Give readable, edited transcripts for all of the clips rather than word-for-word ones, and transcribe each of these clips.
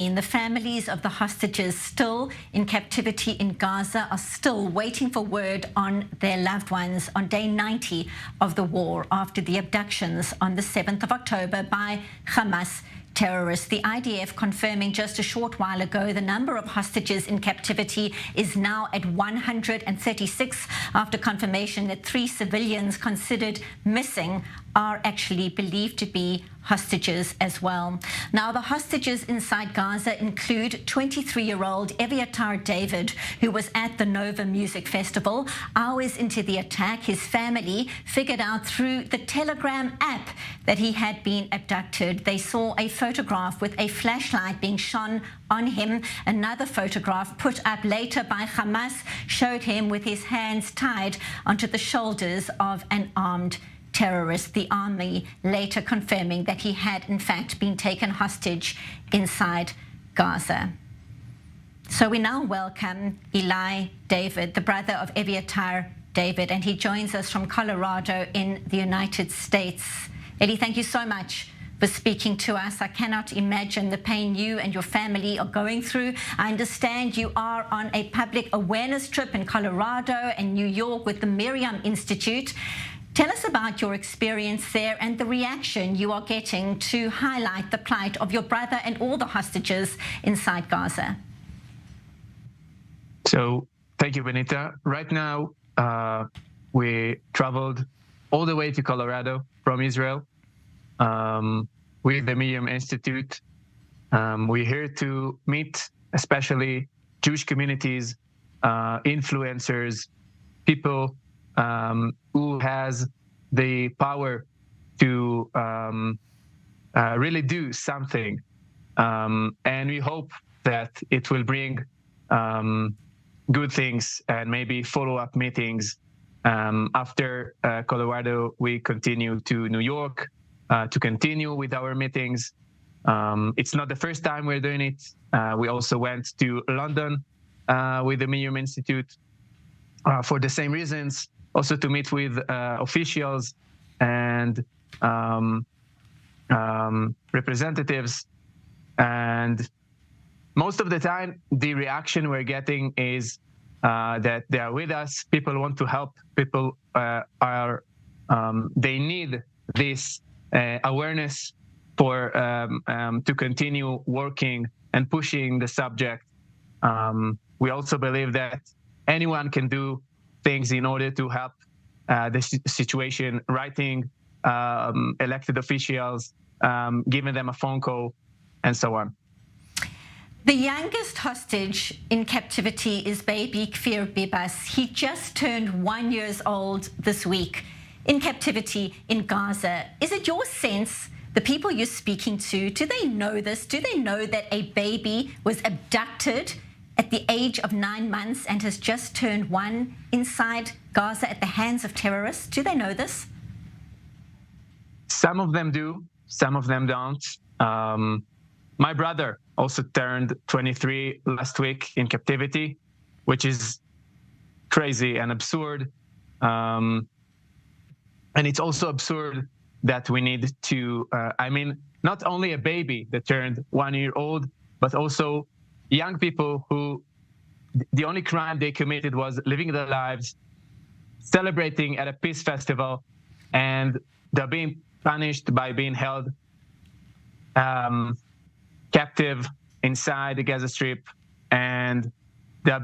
The families of the hostages still in captivity in Gaza are still waiting for word on their loved ones on day 90 of the war after the abductions on the 7th of October by Hamas terrorists. The IDF confirming just a short while ago the number of hostages in captivity is now at 136 after confirmation that 3 civilians considered missing are actually believed to be hostages as well. Now, the hostages inside Gaza include 23-year-old Evyatar David, who was at the Nova Music Festival. Hours into the attack, his family figured out through the Telegram app that he had been abducted. They saw a photograph with a flashlight being shone on him. Another photograph put up later by Hamas showed him with his hands tied onto the shoulders of an armed terrorist. The army later confirming that he had in fact been taken hostage inside Gaza. So we now welcome Ilay David, the brother of Evyatar David, and he joins us from Colorado in the United States. Eli, thank you so much for speaking to us. I cannot imagine the pain you and your family are going through. I understand you are on a public awareness trip in Colorado and New York with the Miriam Institute. Tell us about your experience there and the reaction you are getting to highlight the plight of your brother and all the hostages inside Gaza. So, thank you, Benita. Right now, we traveled all the way to Colorado from Israel with the Miriam Institute. We're here to meet especially Jewish communities, influencers, people who has the power to really do something. And we hope that it will bring good things and maybe follow-up meetings. After Colorado, we continue to New York to continue with our meetings. It's not the first time we're doing it. We also went to London with the Miriam Institute for the same reasons, also to meet with officials and representatives. And most of the time, the reaction we're getting is that they are with us. People want to help. People they need this awareness for to continue working and pushing the subject. We also believe that anyone can do things in order to help the situation, writing elected officials, giving them a phone call, and so on. The youngest hostage in captivity is baby Kfir Bibas. He just turned 1 year old this week in captivity in Gaza. Is it your sense, the people you're speaking to, do they know this? Do they know that a baby was abducted at the age of 9 months and has just turned 1 inside Gaza at the hands of terrorists? Do they know this? Some of them do, some of them don't. My brother also turned 23 last week in captivity, which is crazy and absurd. And it's also absurd that we need to, not only a baby that turned 1 year old, but also young people who the only crime they committed was living their lives, celebrating at a peace festival, and they're being punished by being held captive inside the Gaza Strip, and they're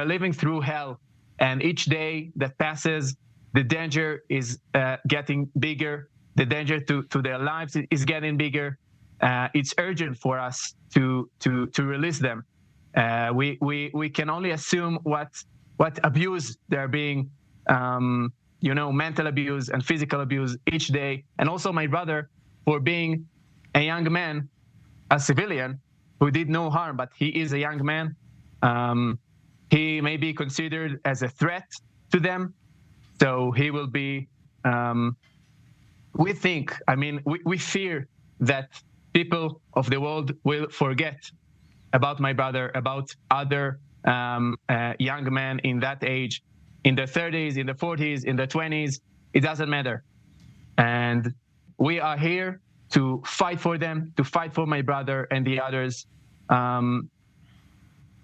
living through hell. And each day that passes, the danger is getting bigger. The danger to their lives is getting bigger. It's urgent for us to release them. We can only assume what abuse they're being, mental abuse and physical abuse each day. And also my brother, for being a young man, a civilian who did no harm, but he is a young man. He may be considered as a threat to them. So he will be, we fear that people of the world will forget about my brother, about other young men in that age, in the 30s, in the 40s, in the 20s. It doesn't matter. And we are here to fight for them, to fight for my brother and the others,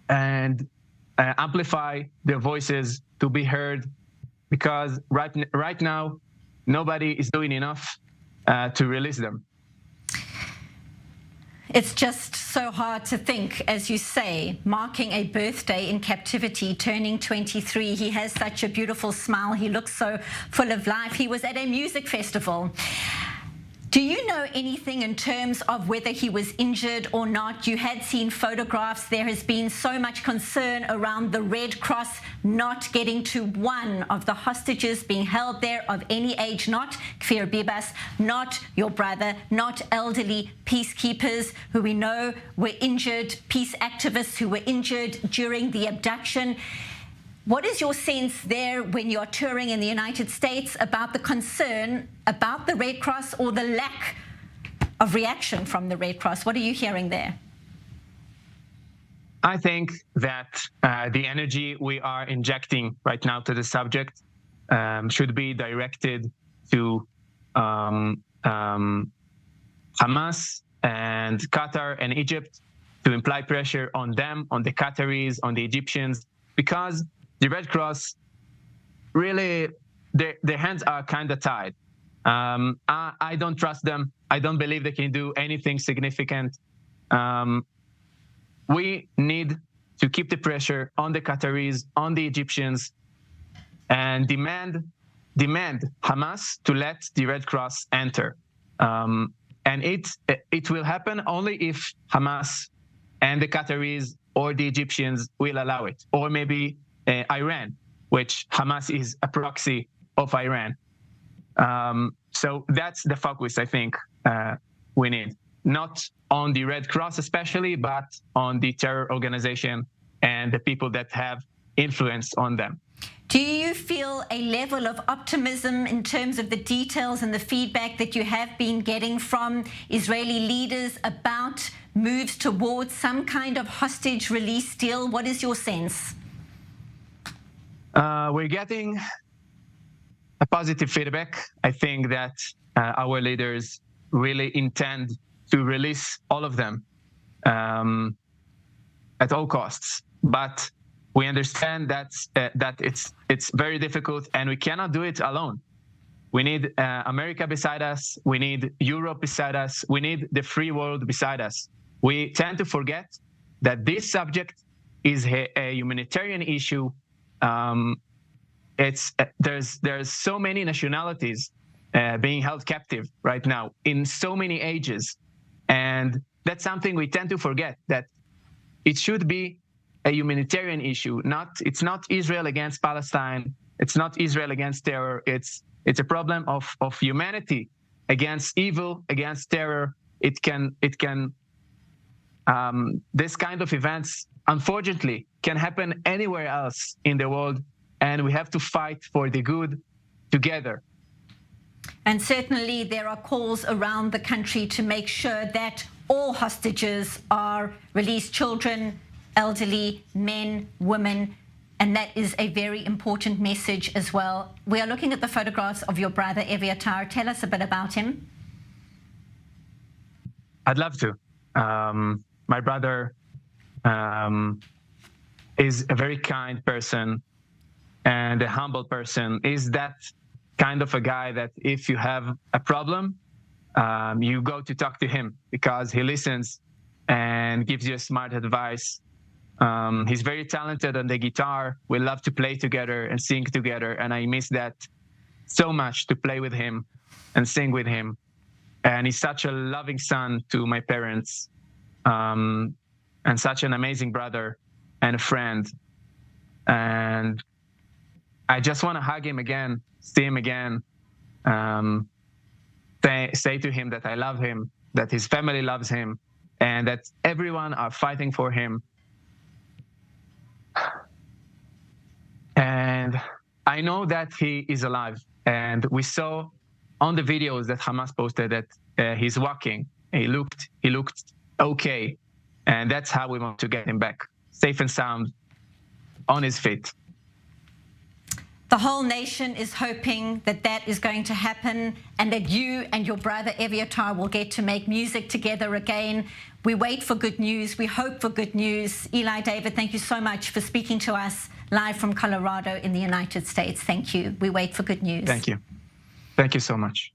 and amplify their voices to be heard, because right now nobody is doing enough to release them. It's just so hard to think, as you say, marking a birthday in captivity, turning 23. He has such a beautiful smile. He looks so full of life. He was at a music festival. Do you know anything in terms of whether he was injured or not? You had seen photographs. There has been so much concern around the Red Cross not getting to one of the hostages being held there of any age, not Kfir Bibas, not your brother, not elderly peacekeepers who we know were injured, peace activists who were injured during the abduction. What is your sense there when you're touring in the United States about the concern about the Red Cross or the lack of reaction from the Red Cross? What are you hearing there? I think that the energy we are injecting right now to the subject should be directed to Hamas and Qatar and Egypt, to imply pressure on them, on the Qataris, on the Egyptians, because the Red Cross, really, their hands are kind of tied. I don't trust them. I don't believe they can do anything significant. We need to keep the pressure on the Qataris, on the Egyptians, and demand Hamas to let the Red Cross enter. And it will happen only if Hamas and the Qataris or the Egyptians will allow it, or maybe Iran, which Hamas is a proxy of Iran. So that's the focus I think we need, not on the Red Cross especially, but on the terror organization and the people that have influence on them. Do you feel a level of optimism in terms of the details and the feedback that you have been getting from Israeli leaders about moves towards some kind of hostage release deal? What is your sense? We're getting a positive feedback. I think that our leaders really intend to release all of them at all costs. But we understand that it's very difficult, and we cannot do it alone. We need America beside us. We need Europe beside us. We need the free world beside us. We tend to forget that this subject is a humanitarian issue. There's so many nationalities being held captive right now in so many ages, and that's something we tend to forget, that it should be a humanitarian issue. It's not Israel against Palestine. It's not Israel against terror. It's a problem of humanity against evil, against terror. This kind of events, unfortunately, can happen anywhere else in the world, and we have to fight for the good together. And certainly there are calls around the country to make sure that all hostages are released, children, elderly, men, women, and that is a very important message as well. We are looking at the photographs of your brother, Evyatar. Tell us a bit about him. I'd love to. My brother is a very kind person and a humble person. Is that kind of a guy that if you have a problem, you go to talk to him because he listens and gives you smart advice. He's very talented on the guitar. We love to play together and sing together, and I miss that so much, to play with him and sing with him. And he's such a loving son to my parents, and such an amazing brother and a friend. And I just want to hug him again, see him again, say to him that I love him, that his family loves him, and that everyone are fighting for him. And I know that he is alive. And we saw on the videos that Hamas posted that he's walking. He looked okay. And that's how we want to get him back, safe and sound, on his feet. The whole nation is hoping that that is going to happen and that you and your brother Evyatar will get to make music together again. We wait for good news. We hope for good news. Ilay, David, thank you so much for speaking to us live from Colorado in the United States. Thank you. We wait for good news. Thank you. Thank you so much.